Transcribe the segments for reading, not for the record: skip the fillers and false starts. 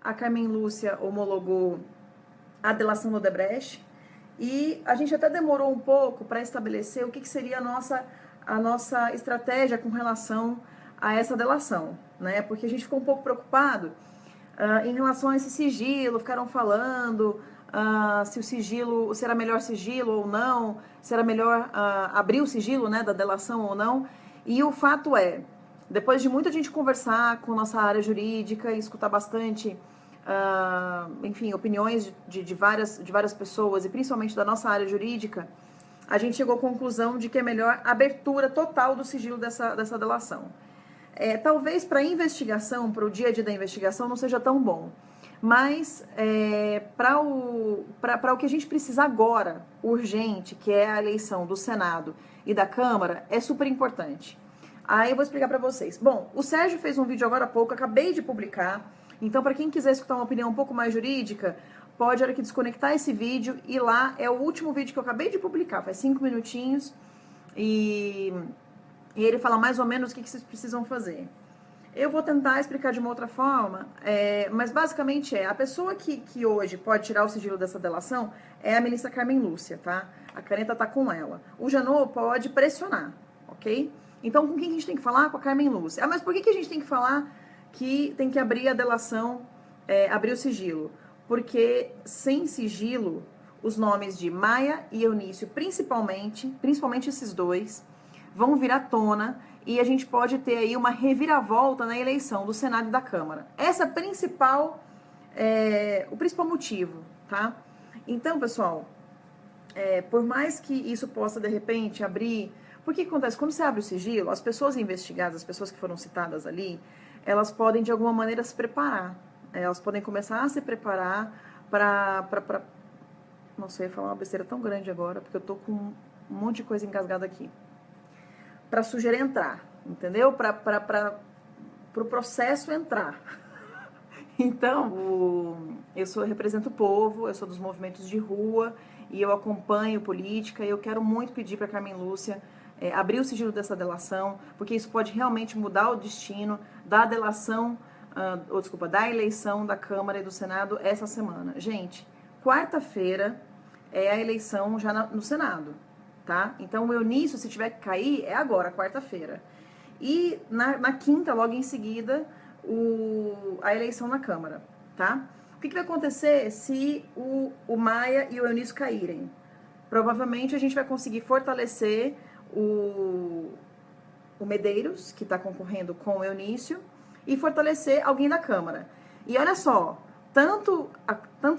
a Carmen Lúcia homologou a delação do Odebrecht, e a gente até demorou um pouco para estabelecer o que seria a nossa estratégia com relação a essa delação, né? Porque a gente ficou um pouco preocupado em relação a esse sigilo, ficaram falando se o sigilo, se era melhor sigilo ou não, se era melhor abrir o sigilo, né, da delação ou não. E o fato é, depois de muita gente conversar com nossa área jurídica e escutar bastante, enfim, opiniões de várias pessoas, e principalmente da nossa área jurídica, a gente chegou à conclusão de que é melhor abertura total do sigilo dessa delação. Talvez para a investigação, para o dia a dia da investigação, não seja tão bom. Mas para o que a gente precisa agora, urgente, que é a eleição do Senado e da Câmara, é super importante. Aí eu vou explicar para vocês. Bom, o Sérgio fez um vídeo agora há pouco, acabei de publicar. Então, para quem quiser escutar uma opinião um pouco mais jurídica, pode, hora que desconectar esse vídeo, e lá é o último vídeo que eu acabei de publicar, faz 5 minutinhos, e ele fala mais ou menos o que vocês precisam fazer. Eu vou tentar explicar de uma outra forma, mas basicamente a pessoa que hoje pode tirar o sigilo dessa delação é a ministra Carmen Lúcia, tá? A caneta tá com ela. O Janot pode pressionar, ok? Então, com quem a gente tem que falar? Com a Carmen Lúcia. Mas por que a gente tem que falar que tem que abrir a delação, abrir o sigilo? Porque sem sigilo, os nomes de Maia e Eunício, principalmente esses dois, vão vir à tona, e a gente pode ter aí uma reviravolta na eleição do Senado e da Câmara. Essa é o principal motivo, tá? Então, pessoal, por mais que isso possa, de repente, abrir... Porque o que acontece? Quando você abre o sigilo, as pessoas investigadas, as pessoas que foram citadas ali, elas podem, de alguma maneira, se preparar. Elas podem começar a se preparar para... Nossa, eu ia falar uma besteira tão grande agora, porque eu tô com um monte de coisa engasgada aqui. Para sujeira entrar, entendeu? Para o processo entrar. Então, eu represento o povo, eu sou dos movimentos de rua, e eu acompanho política, e eu quero muito pedir para Carmen Lúcia abrir o sigilo dessa delação, porque isso pode realmente mudar o destino da delação, da eleição da Câmara e do Senado essa semana. Gente, quarta-feira é a eleição já no Senado. Tá? Então, o Eunício, se tiver que cair, é agora, quarta-feira. E na quinta, logo em seguida, a eleição na Câmara, tá? O que vai acontecer se o Maia e o Eunício caírem? Provavelmente a gente vai conseguir fortalecer o Medeiros, que está concorrendo com o Eunício, e fortalecer alguém da Câmara. E olha só, tanto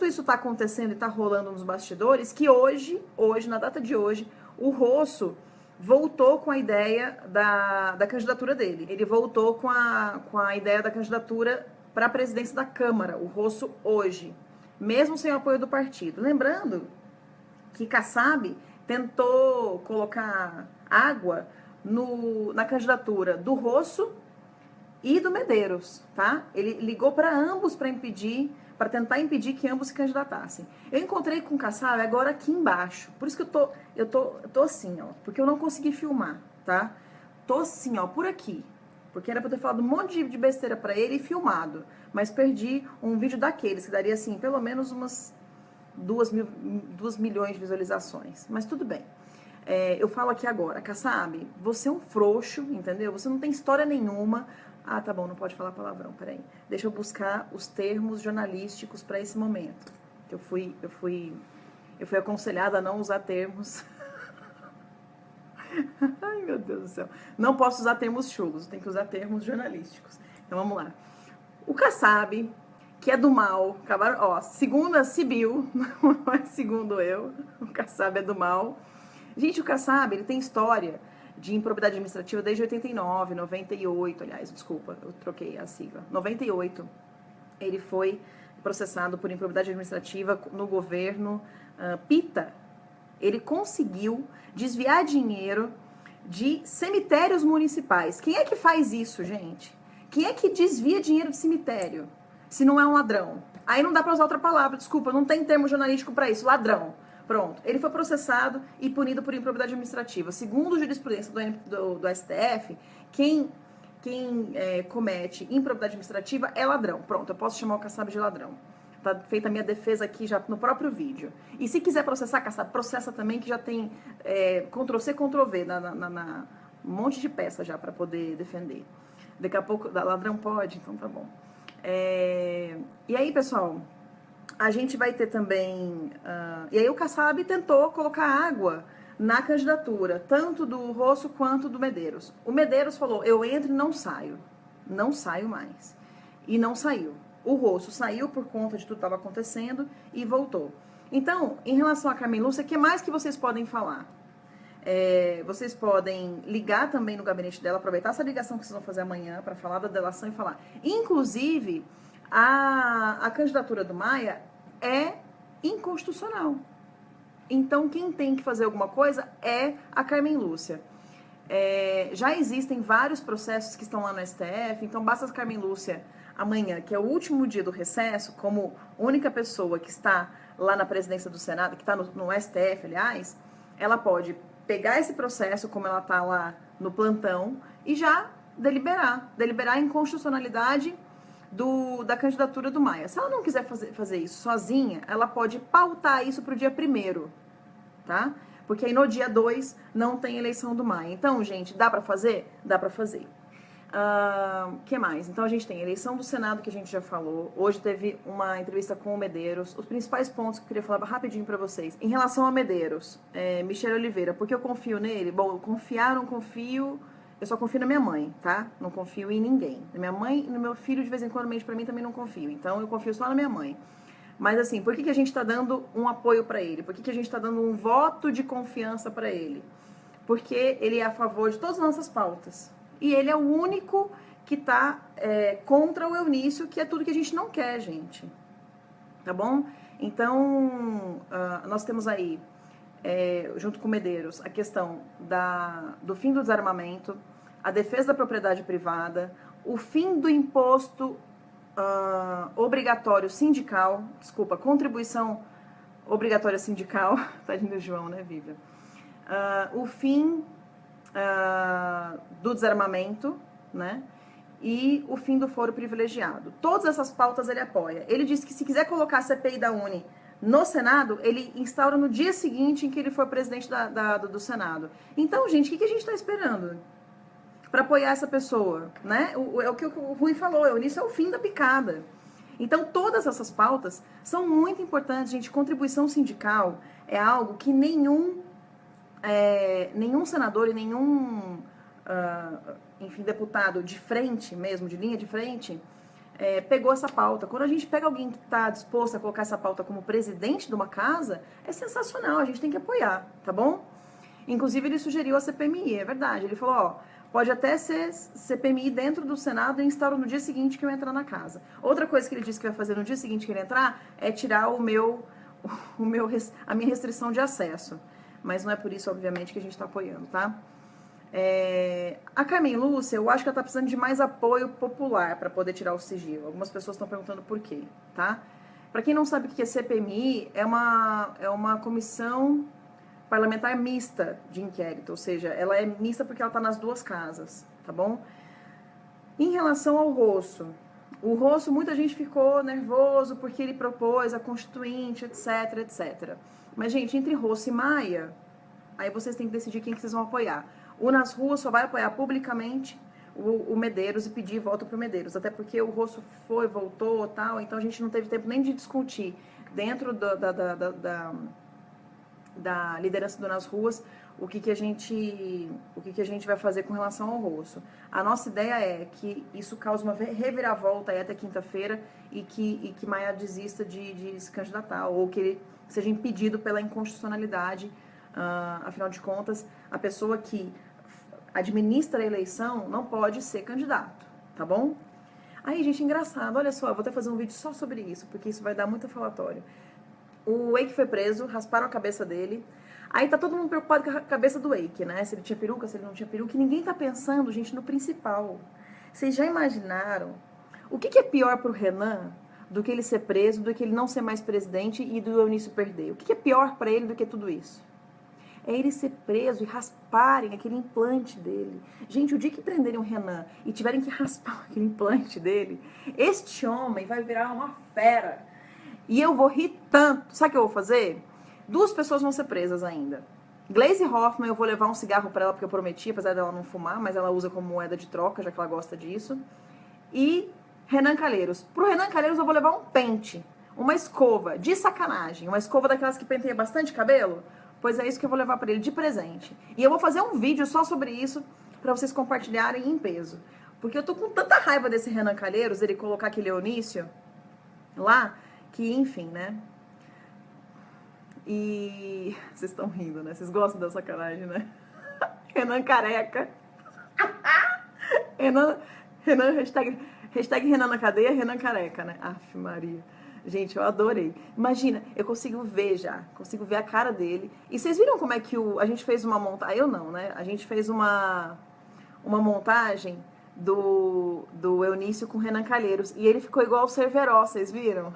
isso está acontecendo e está rolando nos bastidores, que hoje, na data de hoje, o Rosso voltou com a ideia da candidatura dele. Ele voltou com a ideia da candidatura para a presidência da Câmara, o Rosso hoje, mesmo sem o apoio do partido. Lembrando que Kassab tentou colocar água na candidatura do Rosso e do Medeiros, tá? Ele ligou para ambos para tentar impedir que ambos se candidatassem. Eu encontrei com o Kassab agora aqui embaixo. Por isso que eu tô assim, ó. Porque eu não consegui filmar, tá? Tô assim, ó, por aqui. Porque era pra eu ter falado um monte de besteira pra ele e filmado. Mas perdi um vídeo daqueles, que daria, assim, pelo menos umas 2 milhões de visualizações. Mas tudo bem. Eu falo aqui agora, Kassab, você é um frouxo, entendeu? Você não tem história nenhuma. Ah, tá bom, não pode falar palavrão, peraí. Deixa eu buscar os termos jornalísticos para esse momento. Eu fui aconselhada a não usar termos. Ai, meu Deus do céu. Não posso usar termos chulos, tem que usar termos jornalísticos. Então, vamos lá. O Kassab, que é do mal, segundo a Sibyl, não é segundo eu, o Kassab é do mal. Gente, o Kassab, ele tem história de improbidade administrativa desde 89, 98, aliás, desculpa, eu troquei a sigla. 98, ele foi processado por improbidade administrativa no governo Pita. Ele conseguiu desviar dinheiro de cemitérios municipais. Quem é que faz isso, gente? Quem é que desvia dinheiro de cemitério, se não é um ladrão? Aí não dá para usar outra palavra, desculpa, não tem termo jornalístico para isso, ladrão. Pronto, ele foi processado e punido por improbidade administrativa. Segundo a jurisprudência do STF, quem quem comete improbidade administrativa é ladrão. Pronto, eu posso chamar o Kassab de ladrão. Tá feita a minha defesa aqui já no próprio vídeo. E se quiser processar, Kassab, processa também, que já tem Ctrl-C, Ctrl-V, um monte de peça já para poder defender. Daqui a pouco, ladrão pode, então tá bom. E aí, pessoal, a gente vai ter também... e aí o Kassab tentou colocar água na candidatura, tanto do Rosso quanto do Medeiros. O Medeiros falou, eu entro e não saio mais. E não saiu. O Rosso saiu por conta de tudo que estava acontecendo e voltou. Então, em relação a Carmen Lúcia, o que mais que vocês podem falar? Vocês podem ligar também no gabinete dela, aproveitar essa ligação que vocês vão fazer amanhã para falar da delação e falar. Inclusive, a candidatura do Maia é inconstitucional. Então, quem tem que fazer alguma coisa é a Carmen Lúcia. Já existem vários processos que estão lá no STF, então basta a Carmen Lúcia amanhã, que é o último dia do recesso, como única pessoa que está lá na presidência do Senado, que está no STF, aliás, ela pode pegar esse processo, como ela está lá no plantão, e já deliberar a inconstitucionalidade da candidatura do Maia. Se ela não quiser fazer isso sozinha, ela pode pautar isso para o dia 1º, tá? Porque aí no dia 2 não tem eleição do Maia. Então, gente, dá para fazer? Dá para fazer. Que mais? Então, a gente tem a eleição do Senado, que a gente já falou. Hoje teve uma entrevista com o Medeiros. Os principais pontos que eu queria falar rapidinho para vocês. Em relação a Medeiros, Michele Oliveira, porque eu confio nele? Bom, confiar, não confio... Eu só confio na minha mãe, tá? Não confio em ninguém. Na minha mãe e no meu filho, de vez em quando, mente pra mim, também não confio. Então, eu confio só na minha mãe. Mas, assim, por que a gente tá dando um apoio pra ele? Por que a gente tá dando um voto de confiança pra ele? Porque ele é a favor de todas as nossas pautas. E ele é o único que tá contra o Eunício, que é tudo que a gente não quer, gente. Tá bom? Então, nós temos aí... junto com o Medeiros, a questão do fim do desarmamento, a defesa da propriedade privada, o fim do imposto obrigatório sindical, contribuição obrigatória sindical, tadinho do João, né, Vivian? O fim do desarmamento, né? E o fim do foro privilegiado. Todas essas pautas ele apoia. Ele disse que se quiser colocar a CPI da Uni no Senado, ele instaura no dia seguinte em que ele for presidente do Senado. Então, gente, o que a gente está esperando para apoiar essa pessoa? Né? É o que o Rui falou, Eunício é o fim da picada. Então, todas essas pautas são muito importantes, gente. Contribuição sindical é algo que nenhum senador e nenhum, deputado de frente mesmo, de linha de frente... pegou essa pauta. Quando a gente pega alguém que está disposto a colocar essa pauta como presidente de uma casa, é sensacional, a gente tem que apoiar, tá bom? Inclusive, ele sugeriu a CPMI, é verdade. Ele falou, pode até ser CPMI dentro do Senado e instaura no dia seguinte que eu entrar na casa. Outra coisa que ele disse que vai fazer no dia seguinte que ele entrar é tirar a minha restrição de acesso. Mas não é por isso, obviamente, que a gente está apoiando, tá? A Carmen Lúcia, eu acho que ela está precisando de mais apoio popular para poder tirar o sigilo. Algumas pessoas estão perguntando por quê, tá? Para quem não sabe o que é CPMI, é uma comissão parlamentar mista de inquérito, ou seja, ela é mista porque ela está nas duas casas, tá bom? Em relação ao Rosso, o Rosso, muita gente ficou nervoso porque ele propôs a Constituinte, etc, etc. Mas, gente, entre Rosso e Maia, aí vocês têm que decidir quem que vocês vão apoiar. O Nas Ruas só vai apoiar publicamente o Medeiros e pedir voto pro Medeiros, até porque o Rosso voltou, tal, então a gente não teve tempo nem de discutir dentro da liderança do Nas Ruas o que a gente vai fazer com relação ao Rosso. A nossa ideia é que isso cause uma reviravolta aí até quinta-feira e que Maia desista de se candidatar, ou que ele seja impedido pela inconstitucionalidade. Afinal de contas, a pessoa que administra a eleição não pode ser candidato, tá bom? Aí, gente, engraçado, olha só, eu vou até fazer um vídeo só sobre isso, porque isso vai dar muito falatório. O Eike foi preso, rasparam a cabeça dele, aí tá todo mundo preocupado com a cabeça do Eike, né? Se ele tinha peruca, se ele não tinha peruca, e ninguém tá pensando, gente, no principal. Vocês já imaginaram o que é pior pro Renan do que ele ser preso, do que ele não ser mais presidente e do Eunício perder? O que é pior pra ele do que tudo isso? é ele ser preso e rasparem aquele implante dele. Gente, o dia que prenderem o Renan e tiverem que raspar aquele implante dele, este homem vai virar uma fera. E eu vou rir tanto. Sabe o que eu vou fazer? 2 pessoas vão ser presas ainda. Glaze Hoffman, eu vou levar um cigarro pra ela, porque eu prometi, apesar dela não fumar, mas ela usa como moeda de troca, já que ela gosta disso. E Renan Calheiros. Pro Renan Calheiros eu vou levar um pente, uma escova, de sacanagem. Uma escova daquelas que penteia bastante cabelo. Pois é isso que eu vou levar pra ele de presente. E eu vou fazer um vídeo só sobre isso, pra vocês compartilharem em peso. Porque eu tô com tanta raiva desse Renan Calheiros, ele colocar aquele Eunício lá, que enfim, né? E vocês estão rindo, né? Vocês gostam da sacanagem, né? Renan careca. Renan, hashtag Renan na cadeia, Renan careca, né? Aff, Maria. Gente, eu adorei. Imagina, eu consigo ver já, consigo ver a cara dele. E vocês viram como é que a gente fez uma montagem? Eu não, né? A gente fez uma montagem do Eunício com o Renan Calheiros. E ele ficou igual o Cerveró, vocês viram?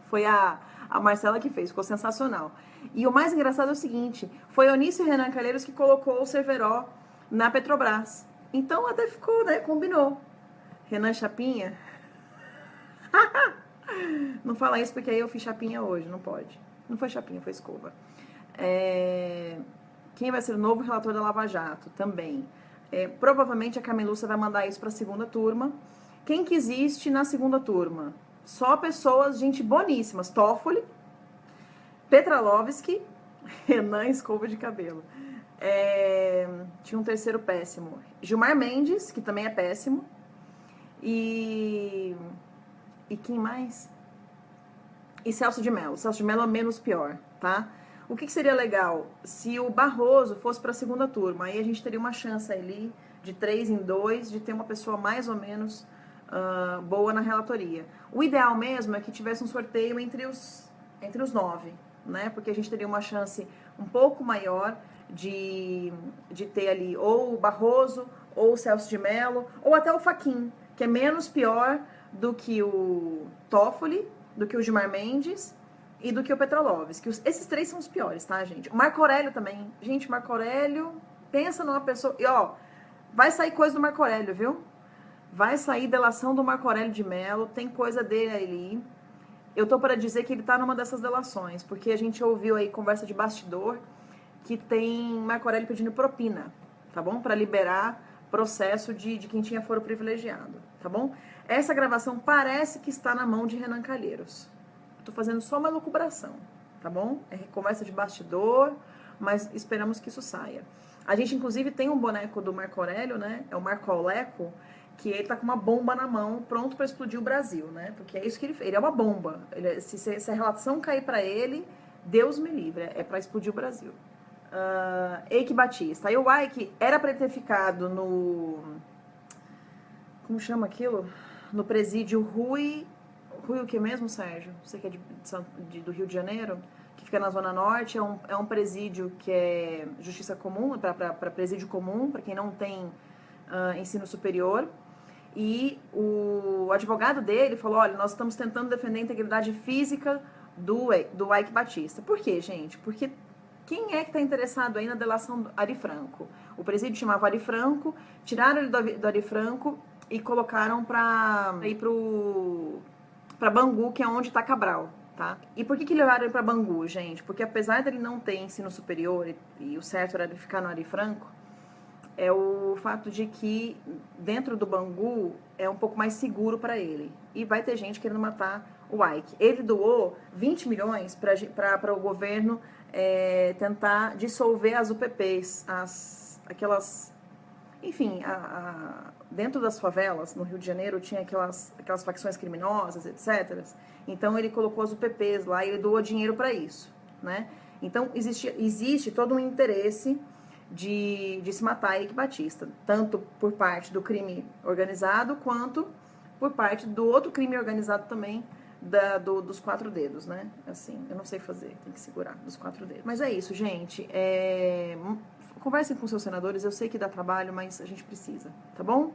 Foi a Marcela que fez, ficou sensacional. E o mais engraçado é o seguinte, foi o Eunício e Renan Calheiros que colocou o Cerveró na Petrobras. Então até ficou, né, combinou. Renan Chapinha. Não fala isso porque aí eu fiz chapinha hoje, não pode. Não foi chapinha, foi escova. Quem vai ser o novo relator da Lava Jato? Também. Provavelmente a Camilúcia vai mandar isso para a segunda turma. Quem que existe na segunda turma? Só pessoas, gente boníssimas. Toffoli, Petralovski, Renan escova de cabelo. Tinha um terceiro péssimo. Gilmar Mendes, que também é péssimo. E quem mais? E Celso de Mello. Celso de Mello é menos pior, tá? O que seria legal? Se o Barroso fosse para a segunda turma, aí a gente teria uma chance ali, de 3 em 2, de ter uma pessoa mais ou menos boa na relatoria. O ideal mesmo é que tivesse um sorteio entre os 9, né? Porque a gente teria uma chance um pouco maior de ter ali ou o Barroso, ou o Celso de Mello, ou até o Fachin, que é menos pior do que o Toffoli, do que o Gilmar Mendes e do que o Petralovski. Esses 3 são os piores, tá, gente? O Marco Aurélio também. Gente, Marco Aurélio, pensa numa pessoa... E, ó, vai sair coisa do Marco Aurélio, viu? Vai sair delação do Marco Aurélio de Mello, tem coisa dele ali. Eu tô para dizer que ele tá numa dessas delações, porque a gente ouviu aí conversa de bastidor que tem Marco Aurélio pedindo propina, tá bom? Para liberar processo de quem tinha foro privilegiado, tá bom? Essa gravação parece que está na mão de Renan Calheiros. Tô fazendo só uma elucubração, tá bom? É conversa de bastidor, mas esperamos que isso saia. A gente, inclusive, tem um boneco do Marco Aurélio, né? É o Marco Auleco, que ele tá com uma bomba na mão, pronto para explodir o Brasil, né? Porque é isso que ele fez. Ele é uma bomba. Se a relação cair para ele, Deus me livre, é para explodir o Brasil. Eike Batista. Aí o Ike era para ter ficado no... Como chama aquilo? No presídio Rui o que mesmo, Sérgio? Você que é do Rio de Janeiro, que fica na Zona Norte, é um presídio que é justiça comum, para presídio comum, para quem não tem ensino superior. E o advogado dele falou, olha, nós estamos tentando defender a integridade física do Eike Batista. Por quê, gente? Porque quem é que está interessado aí na delação do Ari Franco? O presídio chamava Ari Franco, tiraram ele do Ari Franco e colocaram para ir para Bangu, que é onde está Cabral, tá? E por que levaram ele para Bangu, gente? Porque apesar dele não ter ensino superior e o certo era ele ficar no Ari Franco, é o fato de que dentro do Bangu é um pouco mais seguro para ele. E vai ter gente querendo matar o Eike. Ele doou 20 milhões para o governo tentar dissolver as UPPs, aquelas... Enfim, dentro das favelas, no Rio de Janeiro, tinha aquelas facções criminosas, etc. Então, ele colocou as UPPs lá e ele doou dinheiro para isso, né? Então, existe todo um interesse de se matar Eike Batista, tanto por parte do crime organizado, quanto por parte do outro crime organizado também, dos 4 dedos, né? Assim, eu não sei fazer, tem que segurar dos 4 dedos. Mas é isso, gente. Conversem com seus senadores, eu sei que dá trabalho, mas a gente precisa, tá bom?